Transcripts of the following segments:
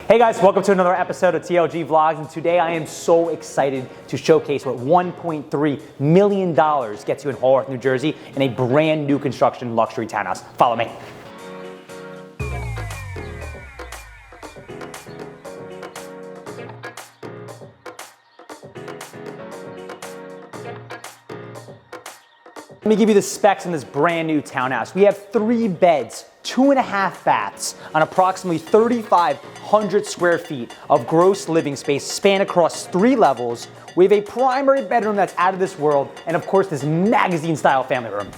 Hey guys, welcome to another episode of TLG Vlogs, and today I am so excited to showcase what $1.3 million gets you in Haworth, New Jersey in a brand new construction luxury townhouse. Follow me. Let me give you the specs in this brand new townhouse. We have 3 beds, 2.5 baths on approximately 3,500 square feet of gross living space span across 3 levels. We have a primary bedroom that's out of this world, and of course this magazine style family room.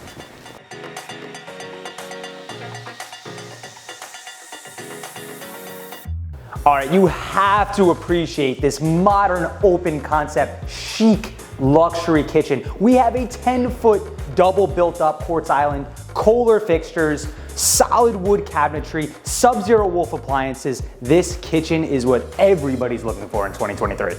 All right, you have to appreciate this modern open concept, chic luxury kitchen. We have a 10-foot double built up quartz island, Kohler fixtures, solid wood cabinetry, sub-zero wolf appliances. This kitchen is what everybody's looking for in 2023.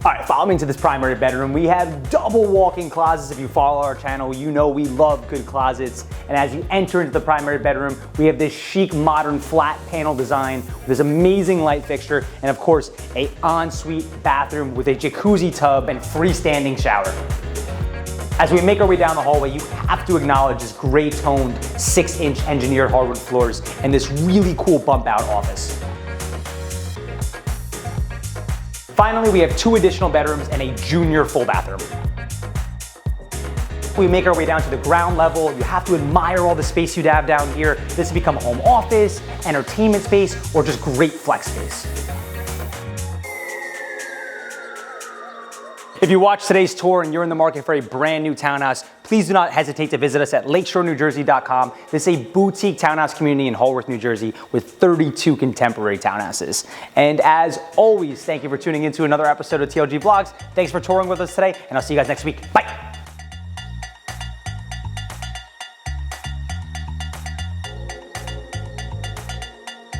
All right, follow me into this primary bedroom. We have double walk-in closets. If you follow our channel, you know we love good closets. And as you enter into the primary bedroom, we have this chic, modern, flat panel design, this amazing light fixture, and of course, an ensuite bathroom with a jacuzzi tub and freestanding shower. As we make our way down the hallway, you have to acknowledge this gray-toned, 6-inch engineered hardwood floors and this really cool bump-out office. Finally, we have 2 additional bedrooms and a junior full bathroom. We make our way down to the ground level. You have to admire all the space you'd have down here. This has become a home office, entertainment space, or just great flex space. If you watch today's tour and you're in the market for a brand new townhouse, please do not hesitate to visit us at lakeshorenewjersey.com. This is a boutique townhouse community in Haworth, New Jersey with 32 contemporary townhouses. And as always, thank you for tuning into another episode of TLG Vlogs. Thanks for touring with us today, and I'll see you guys next week. Bye.